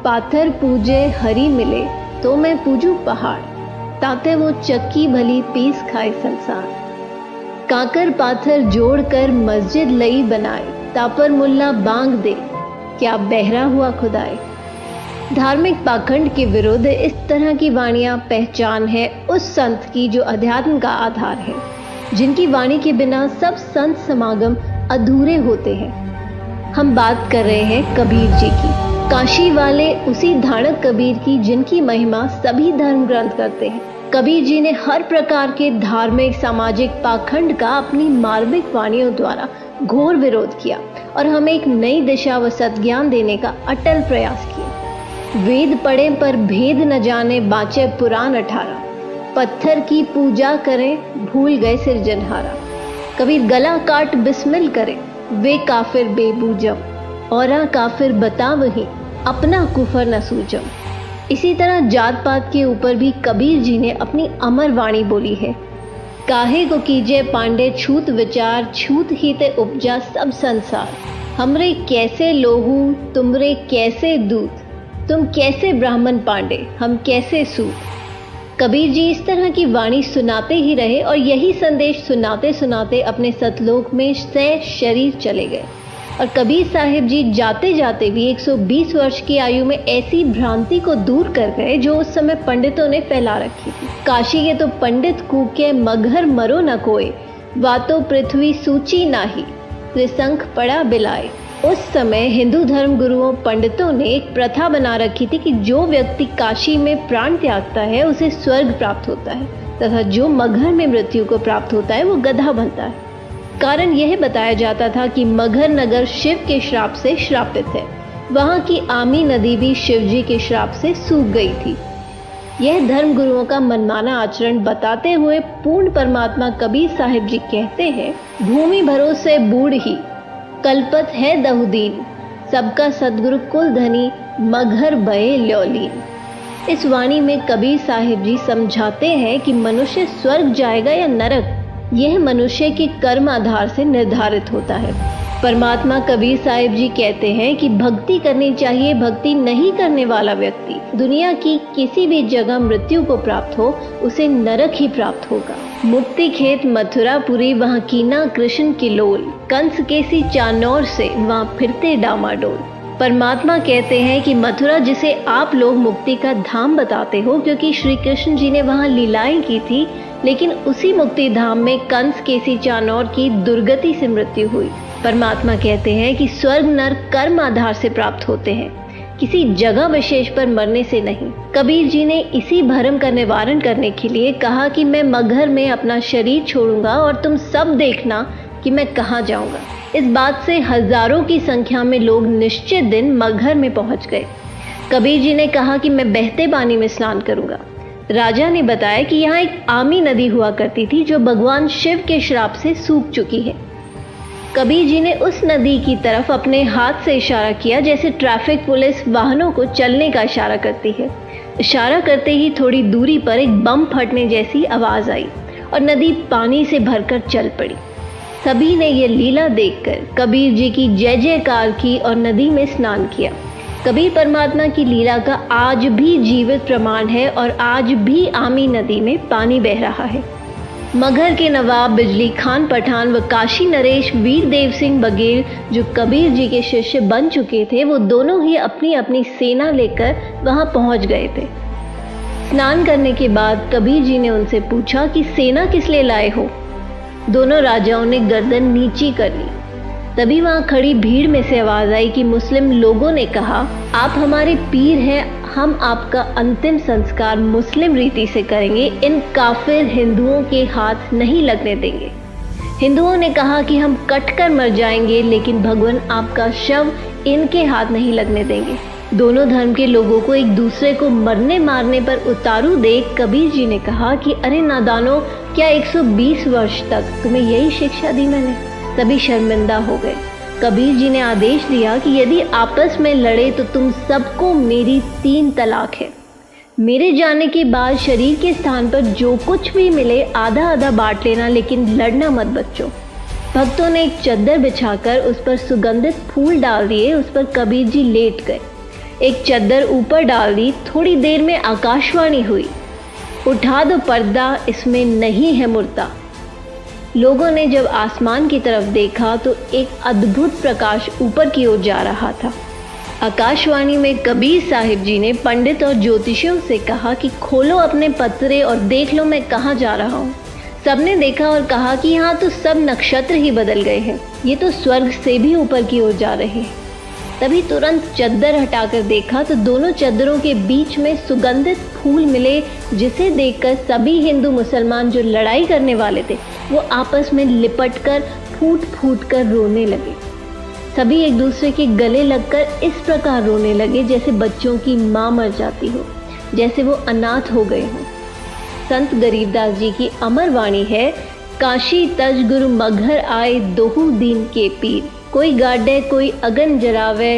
पाथर पूजे हरी मिले तो मैं पूजू पहाड़, ताते वो चक्की भली पीस खाए संसार। काकर पाथर जोड़कर मस्जिद लई बनाए, तापर मुल्ला बांग दे, क्या बहरा हुआ खुदाए। धार्मिक पाखंड के विरुद्ध इस तरह की वाणियां पहचान है उस संत की जो अध्यात्म का आधार है, जिनकी वाणी के बिना सब संत समागम अधूरे होते हैं। हम बात कर रहे हैं कबीर जी की, काशी वाले उसी धाड़क कबीर की जिनकी महिमा सभी धर्म ग्रंथ करते हैं। कबीर जी ने हर प्रकार के धार्मिक सामाजिक पाखंड का अपनी मार्मिक वाणियों द्वारा घोर विरोध किया और हमें एक नई दिशा व सद्ज्ञान देने का अटल प्रयास किया। वेद पढ़े पर भेद न जाने, बाँचे पुराण 18, पत्थर की पूजा करें भूल गए सिरजनहारा। कबीर गला काट बिस्मिल करें, वे काफिर बेबूजम, औरा काफिर बता वही, अपना कुफर न सूजम। इसी तरह जात पात के ऊपर भी कबीर जी ने अपनी अमर वाणी बोली है। काहे को कीजे पांडे छूत विचार, छूत ही ते उपजा सब संसार। हमरे कैसे लोहू तुमरे कैसे दूत, तुम कैसे ब्राह्मण पांडे हम कैसे सूत। कबीर जी इस तरह की वाणी सुनाते ही रहे और यही संदेश सुनाते सुनाते अपने सतलोक में सह शरीर चले गए। और कबीर साहिब जी जाते जाते भी 120 वर्ष की आयु में ऐसी भ्रांति को दूर कर गए जो उस समय पंडितों ने फैला रखी थी। काशी के तो पंडित कूके मगर मरो न कोई, वातो पृथ्वी सूची नाही, त्रिशंख पड़ा बिलाए। उस समय हिंदू धर्म गुरुओं पंडितों ने एक प्रथा बना रखी थी कि जो व्यक्ति काशी में प्राण त्यागता है उसे स्वर्ग प्राप्त होता है, तथा जो मगहर में मृत्यु को प्राप्त होता है वो गधा बनता है। कारण यह बताया जाता था कि मगहर नगर शिव के श्राप से श्रापित है। वहां की आमी नदी भी शिव जी के श्राप से सूख गई थी। यह धर्म गुरुओं का मनमाना आचरण बताते हुए पूर्ण परमात्मा कबीर साहिब जी कहते हैं, भूमि भरोसे बूढ़ ही कल्पत है दहुदीन, सबका सदगुरु कुल धनी, मगहर बये ल्योलीन। इस वाणी में कबीर साहिब जी समझाते हैं कि मनुष्य स्वर्ग जाएगा या नरक, यह मनुष्य के कर्म आधार से निर्धारित होता है। परमात्मा कबीर साहिब जी कहते हैं कि भक्ति करनी चाहिए, भक्ति नहीं करने वाला व्यक्ति दुनिया की किसी भी जगह मृत्यु को प्राप्त हो उसे नरक ही प्राप्त होगा। मुक्ति खेत मथुरापुरी, वहाँ कीना कृष्ण की लोल, कंस केसी चानौर से वहाँ फिरते डामाडोल। परमात्मा कहते हैं कि मथुरा जिसे आप लोग मुक्ति का धाम बताते हो, क्योंकि श्री कृष्ण जी ने वहाँ लीलाएं की थी, लेकिन उसी मुक्ति धाम में कंस केसी चानौर की दुर्गति से मृत्यु हुई। परमात्मा कहते हैं कि स्वर्ग नरक कर्म आधार से प्राप्त होते हैं, किसी जगह विशेष पर मरने से नहीं। कबीर जी ने इसी भ्रम का निवारण करने के लिए कहा कि मैं मगहर में अपना शरीर छोड़ूंगा और तुम सब देखना कि मैं कहाँ जाऊंगा। इस बात से हजारों की संख्या में लोग निश्चित दिन मगहर में पहुंच गए। कबीर जी ने कहा कि मैं बहते पानी में स्नान करूंगा। राजा ने बताया कि यहाँ एक आमी नदी हुआ करती थी जो भगवान शिव के श्राप से सूख चुकी है। कबीर जी ने उस नदी की तरफ अपने हाथ से इशारा किया, जैसे ट्रैफिक पुलिस वाहनों को चलने का इशारा करती है। इशारा करते ही थोड़ी दूरी पर एक बम फटने जैसी आवाज आई और नदी पानी से भरकर चल पड़ी। सभी ने ये लीला देखकर कबीर जी की जय जयकार की और नदी में स्नान किया। कबीर परमात्मा की लीला का आज भी जीवित प्रमाण है और आज भी आमी नदी में पानी बह रहा है। मगहर के नवाब बिजली खान पठान व काशी नरेश वीर देव सिंह बघेल जो कबीर जी के शिष्य बन चुके थे, वो दोनों ही अपनी अपनी सेना लेकर वहां पहुंच गए थे। स्नान करने के बाद कबीर जी ने उनसे पूछा कि सेना किस लिए लाए हो। दोनों राजाओं ने गर्दन नीची कर ली। तभी वहां खड़ी भीड़ में से आवाज आई कि मुस्लिम लोगों ने कहा, आप हमारे पीर हैं, हम आपका अंतिम संस्कार मुस्लिम रीति से करेंगे, इन काफिर हिंदुओं के हाथ नहीं लगने देंगे। हिंदुओं ने कहा कि हम कटकर मर जाएंगे, लेकिन भगवान आपका शव इनके हाथ नहीं लगने देंगे। दोनों धर्म के लोगों को एक दूसरे को मरने मारने पर उतारू देख कबीर जी ने कहा कि अरे नादानो, क्या 120 वर्ष तक तुम्हें यही शिक्षा दी मैंने। सभी शर्मिंदा हो गए। कबीर जी ने आदेश दिया कि यदि आपस में लड़े तो तुम सबको मेरी 3 तलाक है। मेरे जाने के बाद शरीर के स्थान पर जो कुछ भी मिले आधा आधा बांट लेना, लेकिन लड़ना मत बच्चों। भक्तों ने एक चद्दर बिछाकर उस पर सुगंधित फूल डाल दिए। उस पर कबीर जी लेट गए। एक चद्दर ऊपर डाल दी, थोड़ी देर में आकाशवाणी हुई, उठा दो पर्दा, इसमें नहीं है मुर्दा। लोगों ने जब आसमान की तरफ देखा तो एक अद्भुत प्रकाश ऊपर की ओर जा रहा था। आकाशवाणी में कबीर साहिब जी ने पंडित और ज्योतिषियों से कहा कि खोलो अपने पत्रे और देख लो मैं कहाँ जा रहा हूँ। सबने देखा और कहा कि यहाँ तो सब नक्षत्र ही बदल गए हैं, ये तो स्वर्ग से भी ऊपर की ओर जा रहे हैं। तभी तुरंत चद्दर हटाकर देखा तो दोनों चद्दरों के बीच में सुगंधित फूल मिले, जिसे देखकर सभी हिंदू मुसलमान जो लड़ाई करने वाले थे वो आपस में लिपटकर फूट फूट कर रोने लगे। सभी एक दूसरे के गले लगकर इस प्रकार रोने लगे जैसे बच्चों की माँ मर जाती हो, जैसे वो अनाथ हो गए हों। संत गरीबदास जी की अमर वाणी है, काशी तज गुरु मघर आए दोहू दीन के पीर, कोई गाडे कोई अगन जरावे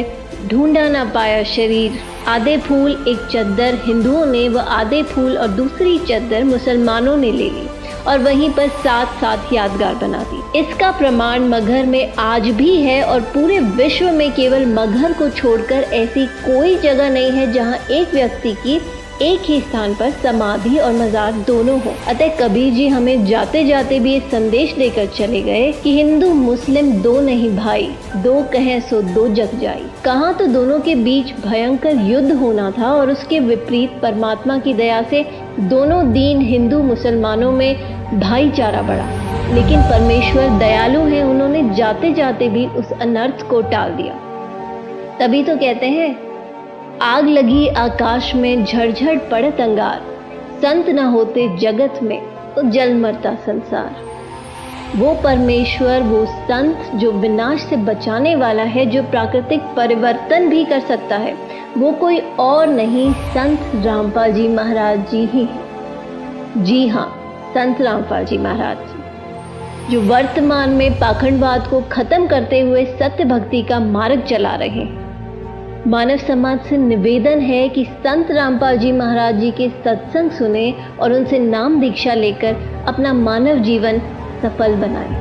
ढूंढा ना पाया शरीर। आधे फूल एक चद्दर हिंदुओं ने व आधे फूल और दूसरी चद्दर मुसलमानों ने ले ली और वहीं पर साथ साथ यादगार बना दी। इसका प्रमाण मगहर में आज भी है और पूरे विश्व में केवल मगहर को छोड़कर ऐसी कोई जगह नहीं है जहां एक व्यक्ति की एक ही स्थान पर समाधि और मजार दोनों हो। अतः कबीर जी हमें जाते जाते भी ये संदेश देकर चले गए कि हिंदू मुस्लिम दो नहीं भाई, दो कहें सो दो जग जाई। कहाँ तो दोनों के बीच भयंकर युद्ध होना था और उसके विपरीत परमात्मा की दया से दोनों दीन हिंदू मुसलमानों में भाईचारा बढ़ा। लेकिन परमेश्वर दयालु है, उन्होंने जाते जाते भी उस अनर्थ को टाल दिया। तभी तो कहते हैं, आग लगी आकाश में झड़झड़ पड़त अंगार, संत न होते जगत में तो जल मरता संसार। वो परमेश्वर, वो संत जो विनाश से बचाने वाला है, जो प्राकृतिक परिवर्तन भी कर सकता है, वो कोई और नहीं संत रामपाल जी महाराज जी ही है। जी हाँ, संत रामपाल जी महाराज जी, जो वर्तमान में पाखंडवाद को खत्म करते हुए सत्य भक्ति का मार्ग चला रहे हैं। मानव समाज से निवेदन है कि संत रामपाल जी महाराज जी के सत्संग सुने और उनसे नाम दीक्षा लेकर अपना मानव जीवन सफल बनाएं।